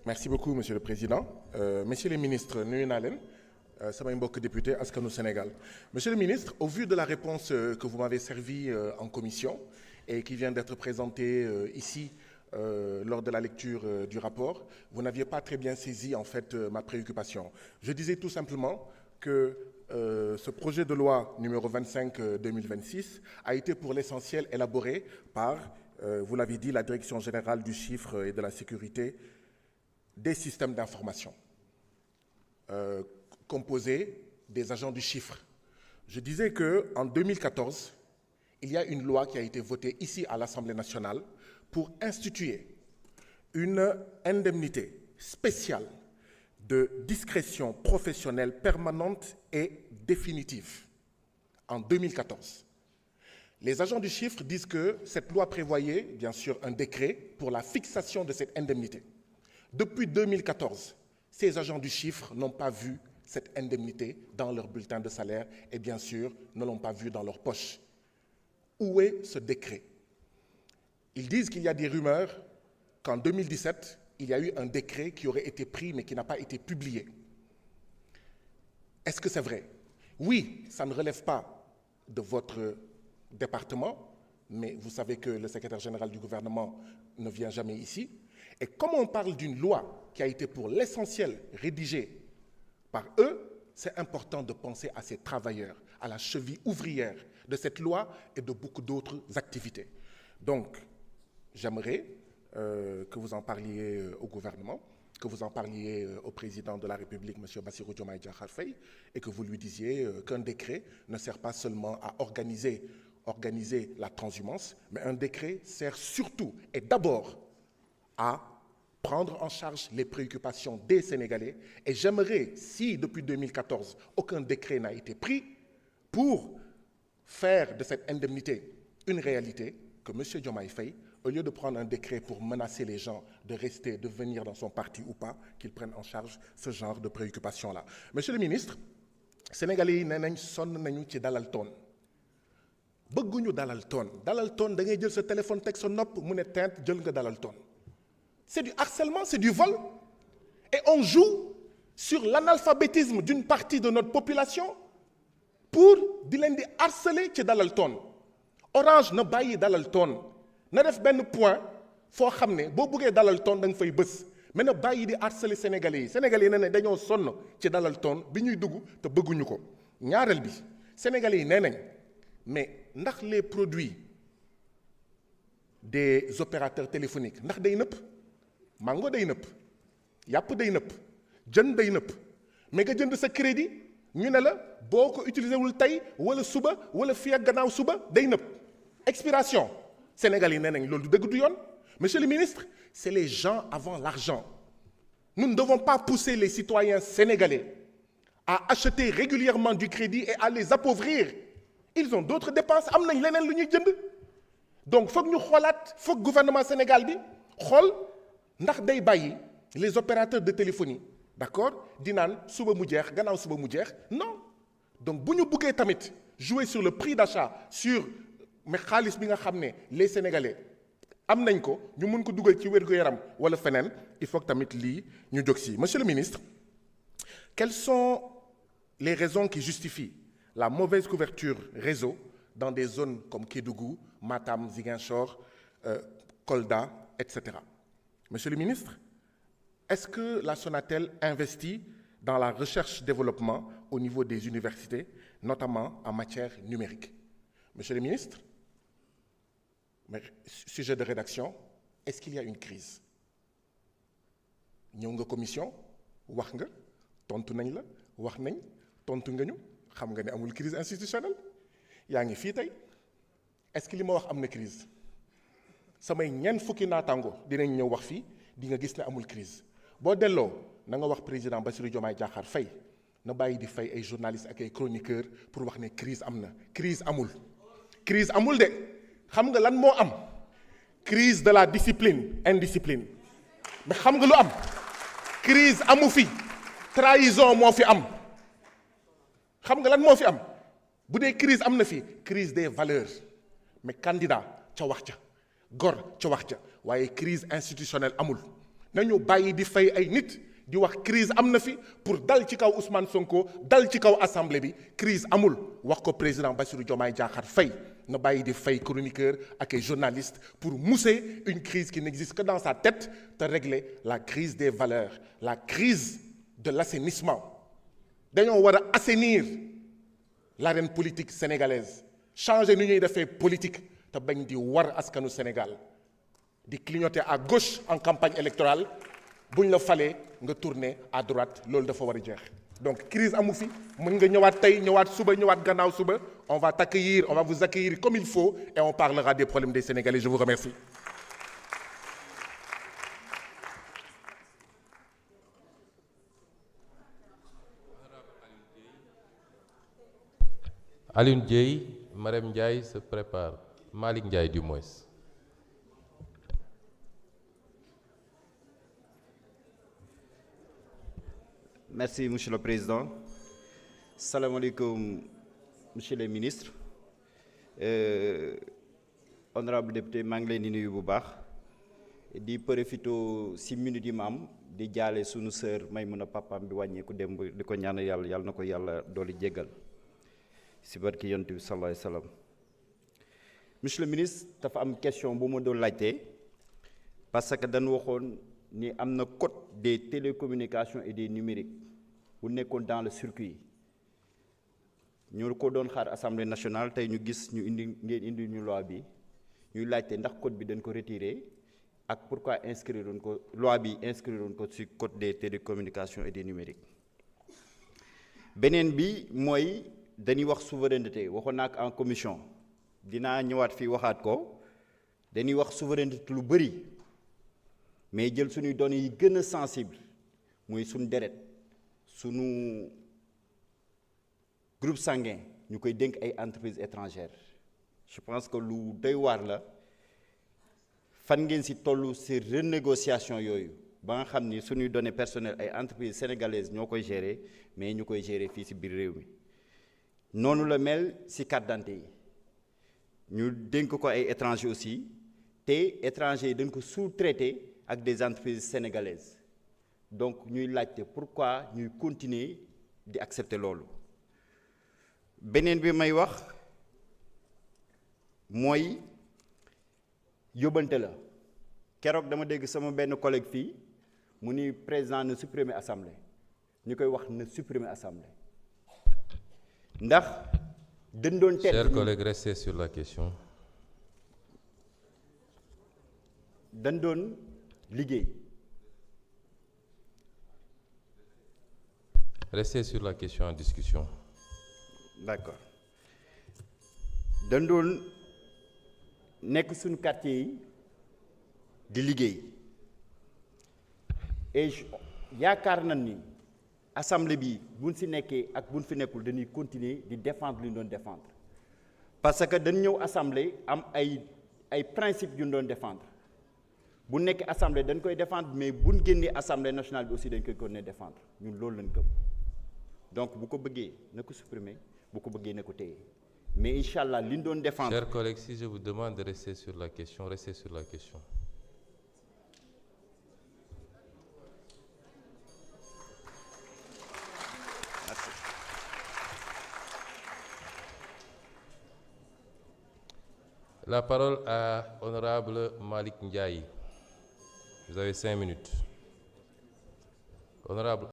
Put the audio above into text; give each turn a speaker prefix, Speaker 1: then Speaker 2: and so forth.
Speaker 1: Merci beaucoup, Monsieur le Président. Messieurs les ministres, nuyu naa leen samay mbokk député askanu Sénégal. Monsieur le ministre, au vu de la réponse que vous m'avez servie en commission et qui vient d'être présentée ici lors de la lecture du rapport, vous n'aviez pas très bien saisi en fait ma préoccupation. Je disais tout simplement que ce projet de loi numéro 25/2026 a été pour l'essentiel élaboré par, vous l'avez dit, la Direction générale du chiffre et de la sécurité des systèmes d'information, composés des agents du chiffre. Je disais qu'en 2014, il y a une loi qui a été votée ici à l'Assemblée nationale pour instituer une indemnité spéciale de discrétion professionnelle permanente et définitive en 2014. Les agents du chiffre disent que cette loi prévoyait, bien sûr, un décret pour la fixation de cette indemnité. Depuis 2014, ces agents du chiffre n'ont pas vu cette indemnité dans leur bulletin de salaire et bien sûr ne l'ont pas vu dans leur poche. Où est ce décret? Ils disent qu'il y a des rumeurs qu'en 2017, il y a eu un décret qui aurait été pris mais qui n'a pas été publié. Est-ce que c'est vrai? Oui, ça ne relève pas de votre département, mais vous savez que le secrétaire général du gouvernement ne vient jamais ici. Et comme on parle d'une loi qui a été pour l'essentiel rédigée par eux, c'est important de penser à ces travailleurs, à la cheville ouvrière de cette loi et de beaucoup d'autres activités. Donc, j'aimerais que vous en parliez au gouvernement, que vous en parliez au président de la République, M. Bassirou Diomaye Diakhar Faye, et que vous lui disiez qu'un décret ne sert pas seulement à organiser la transhumance, mais un décret sert surtout et d'abord à prendre en charge les préoccupations des Sénégalais. Et j'aimerais, si depuis 2014, aucun décret n'a été pris pour faire de cette indemnité une réalité, que M. Diomaye Faye, au lieu de prendre un décret pour menacer les gens de rester, de venir dans son parti ou pas, qu'il prenne en charge ce genre de préoccupations-là. Monsieur le ministre, Sénégalais yi nee nañ sonn nañu ci dalal toon bëgguñu dalal toon da ngay jël sa téléphone teg sa nopp mu ne teint jël nga dalal toon. C'est du harcèlement, c'est du vol. Et on joue sur l'analphabétisme d'une partie de notre population pour di leen di harceler ci dalal toon. Orange na bàyyi dalal toon na def benn point foo xam ne boo buggee dalal toon da nga fay bës mais na bàyyi di harceler Sénégalais yi Sénégalais yi nee nañ dañoo sonn ci dalal toon bi ñuy dugg te bëgguñu ko. ñaareel bi Sénégalais yi nee nañ mais ndax les produits des opérateurs téléphoniques ndax day nëpp. mango day nëpp yàpp day nëpp jën day nëpp mais nga jënd sa crédit ñu ne la boo ko utilisé wul tey wala suba wala fii ak gannaaw suba day nëpp expiration Sénégal yi nee nañ loolu du dëgg du yoon. Monsieur le ministre, c'est les gens avant l'argent. Nous ne devons pas pousser les citoyens sénégalais à acheter régulièrement du crédit et à les appauvrir. Ils ont d'autres dépenses am nañ leneen lu ñuy jënd donc foog ñu xoolaat foog gouvernement Sénégal bi xool. ndax day bàyyi les opérateurs de téléphonie d'accord di naan suba mu jeex gannaaw suba mu jeex non donc bu ñu buggee tamit jouer sur le prix d'achat sur mais xaalis bi nga xam ne les Sénégalais am nañ ko ñu mun ko dugal ci wér-gu-yaram wala feneen il faut que tamit lii ñu jóg si. Monsieur le ministre, quelles sont les raisons qui justifient la mauvaise couverture réseau dans des zones comme Kédougou, Matam, Ziguinchor, Kolda, etc. Monsieur le ministre, est-ce que la Sonatel investit dans la recherche-développement au niveau des universités, notamment en matière numérique? Monsieur le ministre, sujet de rédaction, est-ce qu'il y a une crise? ñëw nga commission wax nga tontu nañ la wax nañ tontu nga ñu xam nga ne amul crise institutionnelle yaa ngi fii tey est-ce que li ma wax am na crise? samay ñeent fukki naataango dinañ ñëw wax fii di nga gis ne amul crise boo delloo na nga wax président Bassirou Diomaye Diakhar Faye na bàyyi di fay ay journalistes ak ay chroniqueurs pour wax ne crise am na. Crise amul de xam nga lan moo am crise de la discipline indiscipline mais xam nga lu am crise amu fi trahison moo fi am xam nga lan moo fi am bu dee crise am na fi crise des valeurs mais candidat ca wax ca gor ca wax ca waaye crise institutionnelle amul nañu bàyyi di fay ay nit di wax crise am na fi pour dal ci kaw Ousmane Sonko dal ci kaw assemblée bi crise amul wax ko président Bassirou Diomaye Diakhar Faye na bàyyi di fay chroniqueur ak ay journaliste pour mousser une crise qui n'existe que dans sa tête te régler la crise des valeurs la crise de l'assainissement dañoo war a assainir l'arène politique sénégalaise changer ni ñuy defee politique te bañ di war askanu Sénégal di clignoter à gauche en campagne électorale buñ la falee nga tourner à droite loolu dafa war a jeex donc crise amu fi mën nga ñëwaat tey ñëwaat suba ñëwaat gannaaw suba on va t'accueillir on va vous accueillir comme il faut et on parlera des problèmes des Sénégalais je vous remercie.
Speaker 2: Alioune Dieye, Marème Ndiaye se prépare. Malick Ndiaye du moins.
Speaker 3: Merci, Monsieur le Président. Salam alaikum, Monsieur le Ministre. Honorable député, maa ngi leen di nuyu bu baax di profito 6 minutes yi ma am di jaale sunu sœur Maïmouna papaam bi wàññeeku démb di ko ñaanal yàlla na ko yàlla dooli jéggal si barki yonent bi sallallahu alayhi wa sallam. Monsieur le ministre dafa am question bu ma doon laajte parce que dañu waxoon ni am na code des télécommunications et des numériques bu nekkoon dans le circuit ñu ko doon xaar assemblée nationale tey ñu gis ñu ngeen indi ñu loi bi ñuy laajte ndax code bi dañ ko retiré ak pourquoi inscrire woon ko loi bi inscrire woon ko ci code des télécommunications et des numériques. beneen bi mooy dañuy wax souveraineté waxoon naa ko en commission dinaa ñëwaat fii waxaat ko dañuy wax souveraineté lu bëri mais jël suñuy données yi gën a sensible muy suñu deret suñu groupe sanguin ñu koy dénk ay entreprises étrangères je pense que lu doy waar la fan ngeen ci tollu ci renégociation yooyu ba nga xam ni suñuy données personnelles ay entreprises sénégalaises ñoo koy gérer mais ñu koy gérer fii ci biir réew mi noonu la mel ci carte d'identité yi ñu dénk ko ay étrangers aussi te étrangers yi dañ ko sous-traité ak des entreprises sénégalaises donc ñuy laajte pourquoi ñuy continuer di accepter loolu. beneen bi may wax mooy yóbbante la keroog dama dégg sama benn collègue fii mu ni président na supprimer assemblée ñu koy wax na supprimer assemblée ndax dañ doon teel.
Speaker 2: Chers collègues, restez sur la question.
Speaker 3: dañ doon liggéey.
Speaker 2: Restez sur la question en discussion.
Speaker 3: D'accord dañ doon nekk suñu quartier yi di liggéey et yaakaar nañ ni assemblée bi buñ ci nekkee ak buñ fi nekkul dañuy continuer di défendre li ñu doon défendre parce que dañ ñëw assemblée am ay principes yu ñu doon défendre bu nekk assemblée dañ koy défendre mais buñ génnee assemblée nationale bi aussi dañ koy continuer défendre ñun loolu lañ gëm donc bu ko bëggee na ko supprimer bu ko bëggee na ko téye mais incha allah li ñu doon défendre.
Speaker 2: Chers collègues, si je vous demande de rester sur la question, restez sur la question.
Speaker 3: Merci.
Speaker 2: La parole à honorable Malick Ndiaye. Vous avez 5 minutes. Honorable